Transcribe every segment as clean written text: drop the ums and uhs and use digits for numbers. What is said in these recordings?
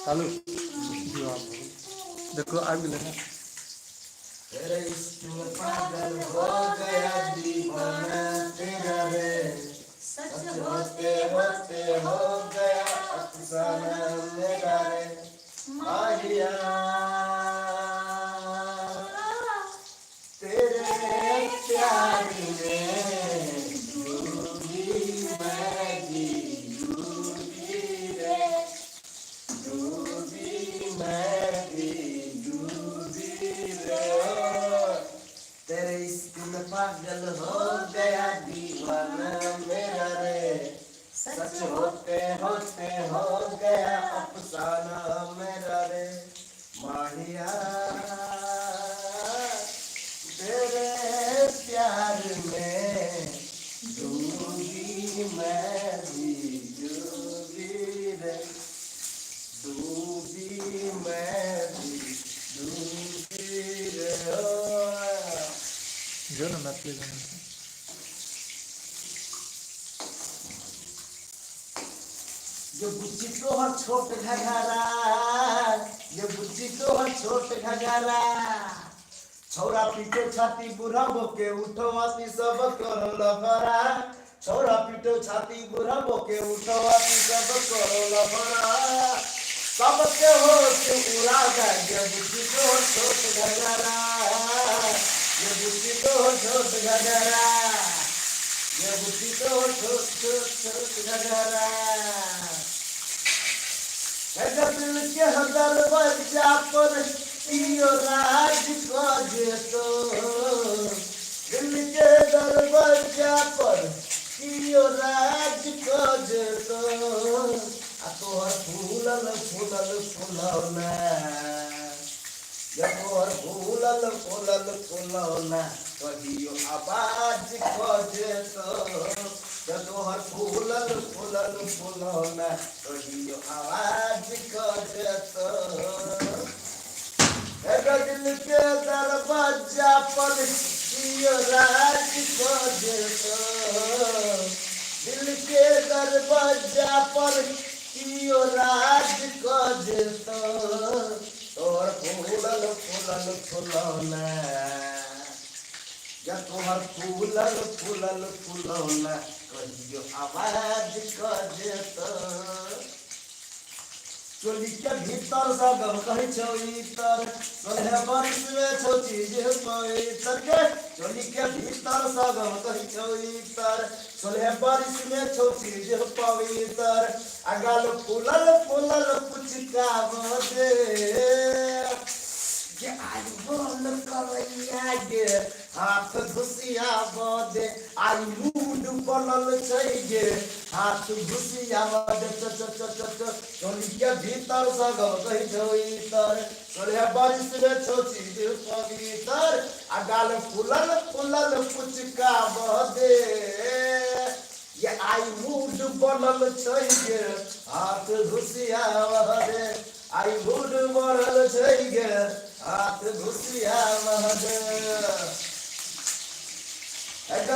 चालू देखो आग भी लेना। तेरे इश्क में पागल हो गया दीवाना तेरा रे, सच होते होते हो गया अफसाना मेरा रे माहिया। तेरे प्यार में डूबी मैं भी डूबी रे, डूबी मैं भी डूबी रे। तेरे इश्क में पागल हो गया दीवाना मेरा रे, सच होते होते हो गया अफसाना मेरा रे माहिया। तेरे प्यार में डूबी मैं भी डूबी रे, डूबी मैं भी डूबी रे। जो ना मैथ ले जाना। ये बुच्ची तो हर छोट घघरा, ये बुच्ची तो हर छोट घघरा, छोरा पीटे छाती बुढ़ाबो के उठो आती सब करो लफरा, छोरा पीटे छाती बुढ़ाबो के उठो आती सब करो लफरा, सबके होश उड़ा गया ये बुच्ची तो हर छोट घघरा, ये बुच्ची तो हर छोट घघरा, ये बुद्धि तो छोट छोट छोट घघरा। दिल के दरवाजा पर इयो राज काजे तो, दिल के दरवाजा पर इयो राज काजे तो, आ तोहर फूलल फूलल फुलौना, तोहर फूलल फूलल फुलौना कहियो आवाज काजे तो, तोहर फूलल फूलल फुलौना कहियो आवाज काजे तो। दिल के दरवाजा पर इयो राज काजे तो, दिल के दरवाजा पर इयो राज काजे तो, तोहर फूलल फूलल फुलौना, या तोहर फूलल फूलल फुलौना कहियो आवाज काजे तो। चोली के भीतर सगम कही छौ इतर, सोलह बरिस में छौ चीज पवित्र के, चोली के भीतर सगम कही छौ इतर, सोलह बरिस में छौ चीज पवित्र, अगल फूलल फूलल पुचका बदे, ये आई बोल कवैया गे हाथ घुसिया बदे, आई मूड बनल छै गे हाथ घुसिया बदे, चोली के भीतर सगम कही छौ इतर, सोलह बरिस में छौ चीज पवित्र, अगल फूलल फूलल पुचका बदे, ये आई मूड बनल छै गे हाथ घुसिया बदे, आई मूड बनल छै गे हाथ घुसिया बदे।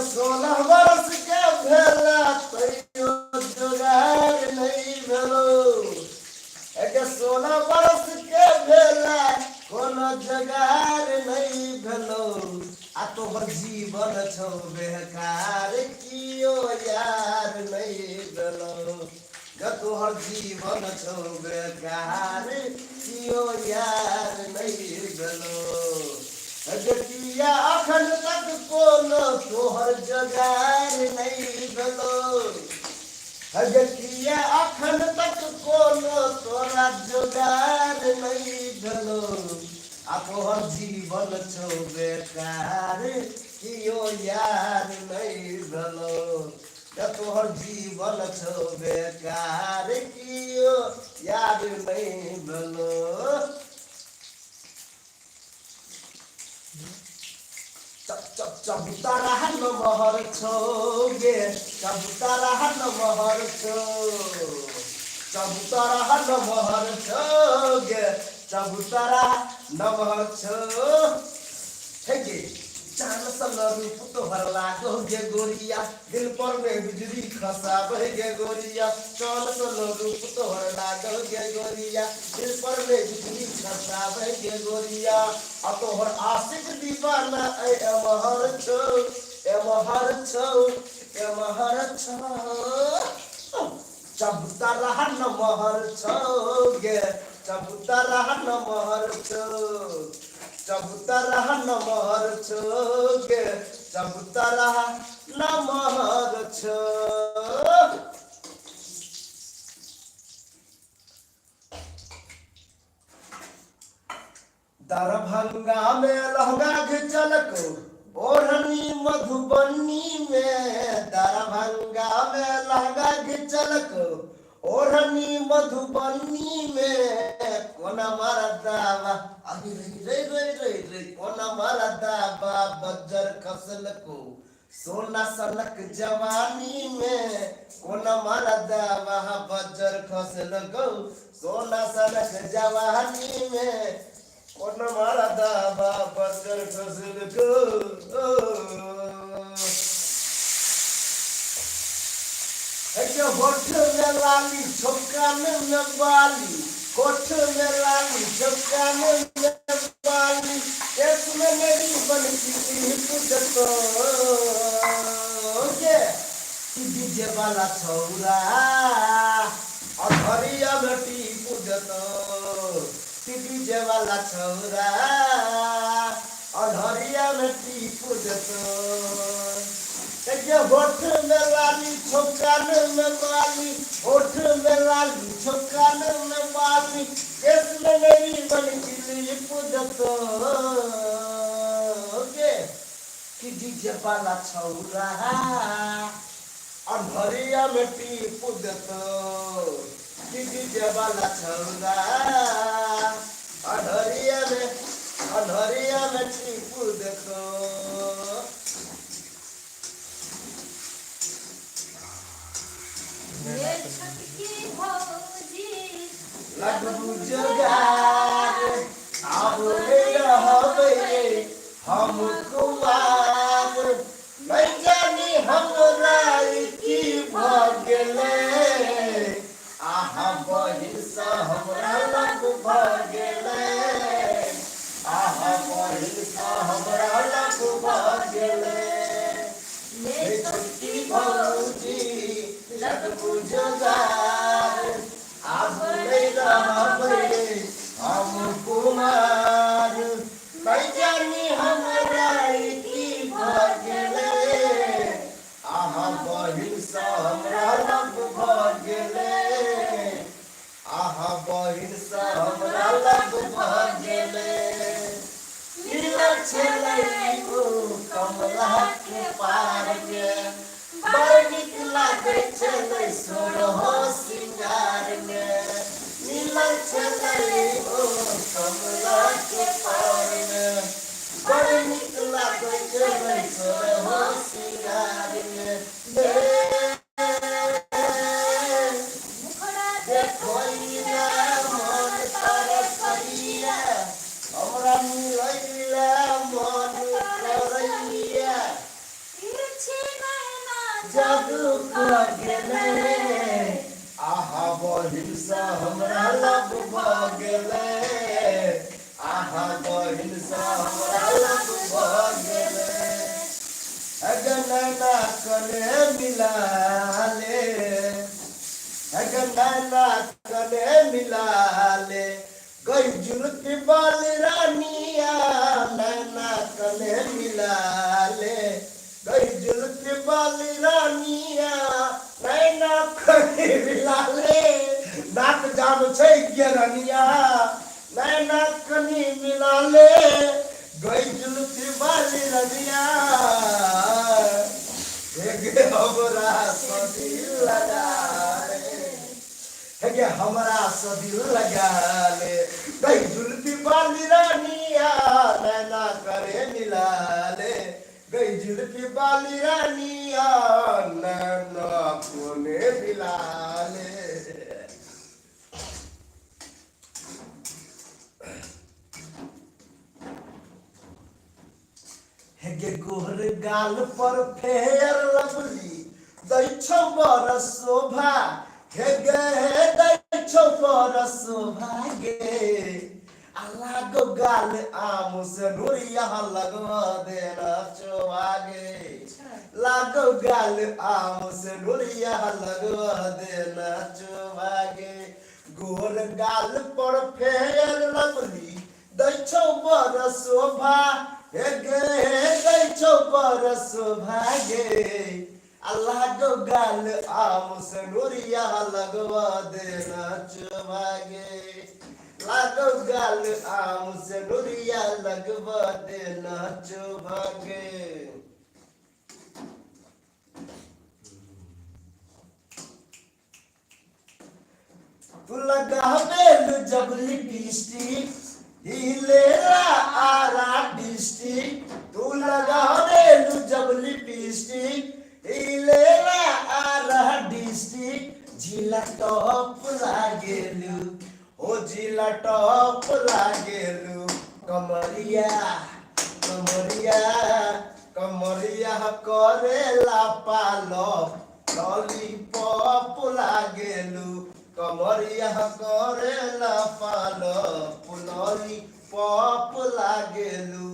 16 बरस के भेला तैयो जोगार नहीं भेलो, 16 बरस के भेला कोनो जोगार नहीं भेलो, आ तोहर जीवन छौ बेकार कियो यार नहीं भेलो, तोहर जीवन छौ बेकार कियो यार नहीं भेलो, जतिया अखन तक कोनो तोहर जोगार नहीं भेलो, जतिया अखन तक कोनो तोरा जोगार नहीं भेलो, आ तोहर जीवन छौ बेकार कियो यार नहीं भेलो, तोहर जीवन छौ बेकार कियो यार नहीं भेलो। चबूतरा नमहर छौ गे चबूतरा नमहर छौ, चबूतरा नमहर छौ गे चबूतरा नमहर छौ, हे गे चांद सन रूप तोहर लागो गे गोरिया दिल पर में बिजली खसाबे गे गोरिया चांद सन रूप तोहर लागो गे गोरिया दिल पर में बिजली खसाबे गे गोरिया आ तोहर आशिक दीवाना ए महर छो ए महर छो ए महर छो चबूता रहा न महर छो गे चबूता रहा न महर छो चबूता रहा न महर छो गे चबूता रहा न महर छो दरभंगा में लहंगा घिचल को ओढ़नी मधुबनी में दरभंगा में लहंगा घिचल को ओढ़नी मधुबनी में कोना मारा दावा अभी रे रे रे रे कोना मारा दावा बज्जर खसल को सोना सनक जवानी में कोना मारा दावा बज्जर खसल को सोना सनक जवानी में कोना मारा दावा बज्जर खसल को होठ में लाली झुमका में बाली होठ में लाली झुमका में बाली इसमें मेरी बनती पूजतो के डीजे वाला छौरा और हरिया बेटी पूजतो डीजे वाला छौरा और हरिया बेटी पूजतो होठ में लाली छोकान में बाली होठ में लाली छोकान में बाली इसमें मेरी बनती पूजतो के कि डीजे वाला छौरा अनहरिया बेटी पूजतो कि डीजे वाला छौरा अनहरिया बेटी पूजतो लगबू जोगार आबे रहबे हम कुमार नहीं जानी हमरा की भगले आहा बहिन सा हमरा लग भगले आहा बहिन सा हमरा लग भगले ले छोटी भौजी लगबू जोगार आबे रहबे हम कुमार नहीं जानी हमरा की भगले आहा बहिन सा हमरा लग भगले आहा बहिन सा हमरा लग भगले मिला छलै ओ कमला के पार के बड़ नीक लागै छलै सोरहो सिंगार में मिलल छलै ओ कमला के पार में बड़ नीक लागै छलै सोरहो सिंगार में हमरा मिलैला मन करैया जादू भगले आहा बहिन सा हमरा लग भगले आहा बहिन सा हमरा लग भगले अगनैना कने मिलाले अगनैना कने मिलाले गई जुलती बाल रानिया नैना कने मिलाले गई जुलती बाल रानिया नैना कने मिलाले नाक जाम छै गेरनिया नैना कने मिलाले गई जुलती बाल रानिया हेगे हमरा सदी लगा हेगे हमरा सदी लगा ले गई जुलती बाली रानिया नैना करे मिलाले गई जुलती बाली रानिया नैना कोने मिलाले हेगे गोर गाल पर फेयर लवली दैछौ बर शोभा हेगे दैछौ बर शोभा गे लागो गाल आम से नुरिया लगवा देना चोभागे लागो गाल आम से नुरिया लगवा देना चोभागे गोर गाल पर फेयर लवली दैछौ बर शोभा हेगे दैछौ बर शोभा गे लागो गाल आम से नुरिया लगवा देना चोभागे लागो गाल आम से नुरिया लगवा देना चोभागे तू लगावेल जब लिपस्टिक हिलेला आरा डिस्ट्रिक्ट तू लगावेल जब लिपस्टिक हिलेला आरा डिस्ट्रिक्ट जिला टॉप लागेलू ओ जिला टॉप लागेलू कमरिया कमरिया कमरिया करेला पालो लॉलीपॉप लागेलू कमरिया करेला पालो लॉलीपॉप लागेलू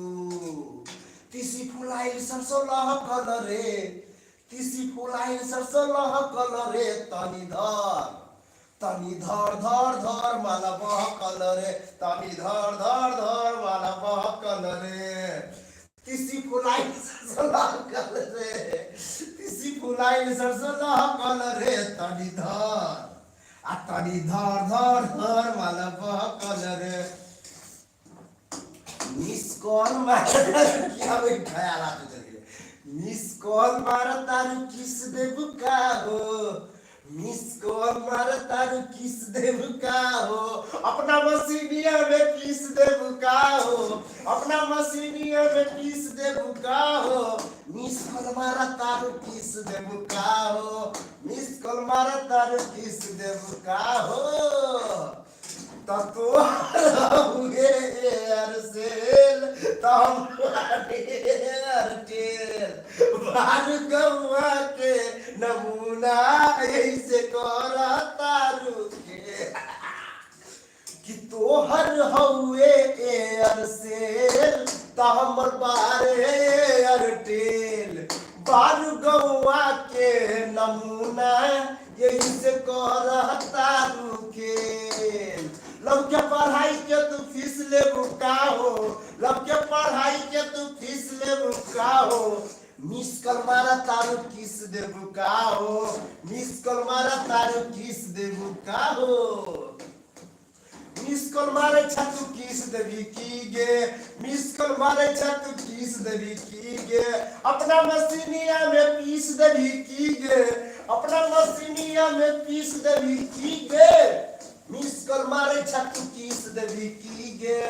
तिसी फुलाइल सरसो लह कलरे तिसी फुलाइल सरसो लह कलरे तनी धर धर धर माला बह कलरे तनी धर धर धर माला बह कलरे तिसी फुलाइल सरसो लह कलरे तिसी फुलाइल सरसो लह कलरे तनी धर आ तनी धर धर धर माला बह कलरे मिस कॉल मार क्या भाई ख्याल आते चलिए मिस कॉल मार तारू किस देबू का हो मिस कॉल मार तारू किस देबू का हो अपना मसीनिया में किस देबू का हो अपना मसीनिया में किस देबू का हो मिस कॉल मार तारू किस देबू का हो मिस कॉल मार तारू किस देबू का हो ततो हुए अरसेल तमरे अरटेल बार गवा के नमूना ऐसे करा तारू के कि तोहर हुए अरसेल तमर बारे अरटेल बार गवा के नमूना ऐसे करा तारू के लब के पढ़ाई के तू फीस ले बुका हो लब के पढ़ाई के तू फीस ले बुका हो मिस कल मारा तारू किस दे बुका हो मिस कल मारा तारू किस दे बुका हो मिस कल मारे छतु किस देवी की गे मिस कल मारे छतु किस देवी की गे अपना मसीनिया में पीस देवी की गे अपना मसीनिया में पीस देवी की गे मिस कल मारे छतु किस देवी की गे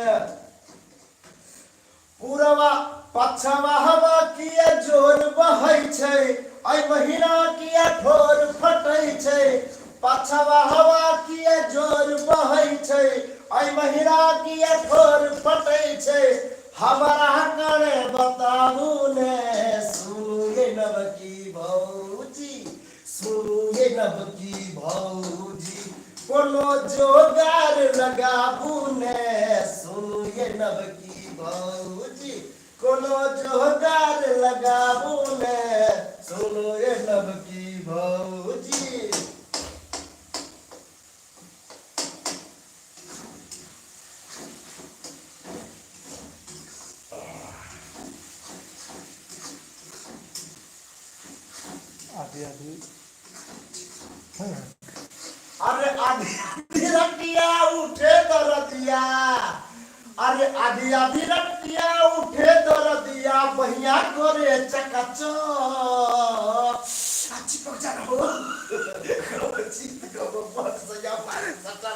पूरवा पछवा हवा किया जोर बहै छै आई महीना किया ठोर फटै छै पछवा हवा किया जोर बहै छै आई महीना किया ठोर फटै छै हमारा करे बताबू ने सुनुए नव की भौजी सुनुए नव की भौजी कोनो जोगार लगाबू ने सुनुए नव की भौजी कोनो जोगार लगाबू ने सुनुए नव की भौजी आधी आधी अरे आधी आधी रतिया उठे दरदिया अरे आधी आधी रतिया उठे दरदिया बहिया करे चकाचो अच्छी पक जा रहा हो कब पट से या मारे सटा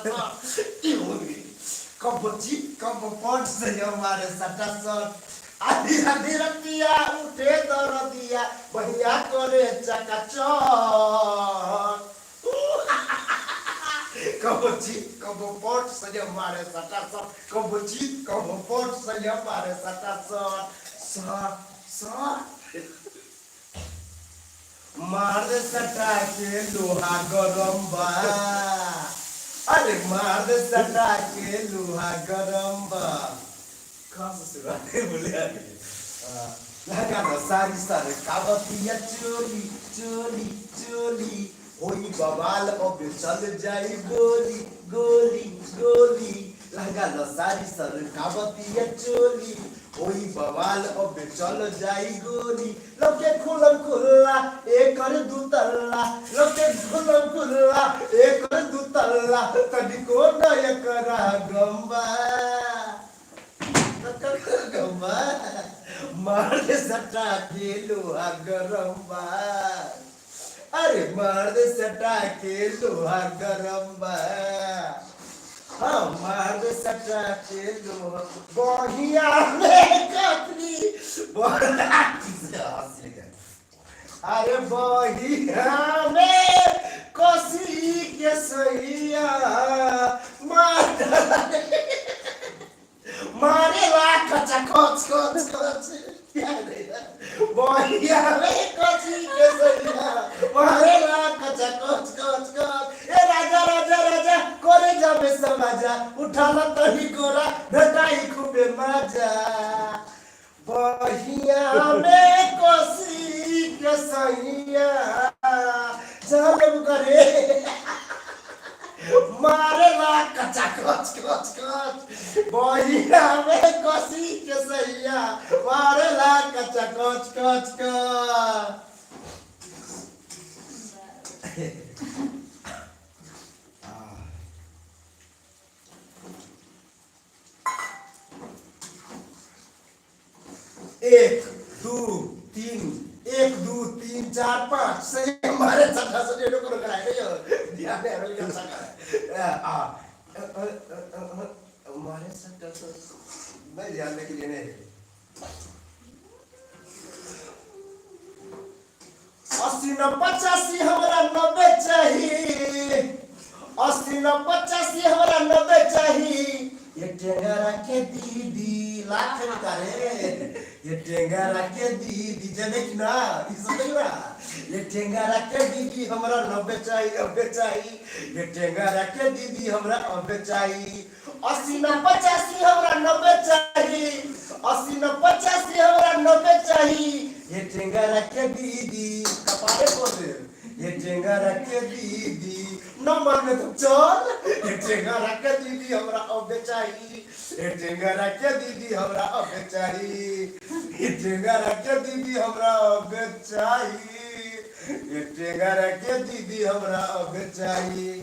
कब पट से या मारे सटा आधी आधी रतिया उठे दरदिया बहिया करे चकाचो कब जीत कब पट से मारे सटा कब जीत कब पट से मारे सटा मार दे सटा के लोहा गरम बा अरे मार दे सटा के लोहा गरम बा कहाँ से शुरुआत है बोले लगा ना सारी सारे कावतिया चोली चोली चोली होई बवाल अब चल जाई गोली गोली गोली लगा ना सारी सारे कावतिया चोली होई बवाल अब चल जाई गोली लोके खुलम खुल्ला एकर दू तल्ला लोके खुलम खुल्ला एकर दू तल्ला तनिको न एकरा गंबा गंबा मार दे सटा के लोहा गरम बा अरे मार दे सटा के लोहा गरम बा हाँ मार दे सटा के लोहा बहिया में कतरी अरे बहिया में कसी के सैया मारे ला कचा कोच कोच कोच बहिया में कसी के सैया मारे ला कचा कोच कोच कोच ए राजा राजा राजा करे जाबे समाजा उठाला तही गोरा भेटाई खूबे मजा बहिया में कसी के सैया जालम करे मारे ला कचा कच कच कच बहिया में कसी के सैया मारे ला कचा कच कच कच एक दो तीन चार पाँच सही हमारे सटा से डेढ़ को कराए यो ध्यान है रोल का सका हमारे सटा तो मैं ध्यान में के लिए नहीं 80 न 85 हमरा 90 चाहिए 80 न 85 हमरा 90 चाहिए ये टेंगरा के दीदी लाख करे ये टेंगरा के दीदी जने कि ना इस ना ये टेंगरा के दीदी हमरा 90 चाहिए ये टेंगरा के दीदी हमरा 90 चाहिए 80 न 85 हमरा 90 चाहिए 80 न 85 हमरा 90 चाहिए ये टेंगरा के दीदी कपारे बोले ये टेंगरा के दीदी नंबर में तो चल ये टेंगरा के दीदी हमरा अब चाहिए ये टेंगरा के दीदी हमरा अब चाहिए ये टेंगरा के दीदी हमरा अब चाहिए ये टेंगरा के दीदी हमरा अब चाहिए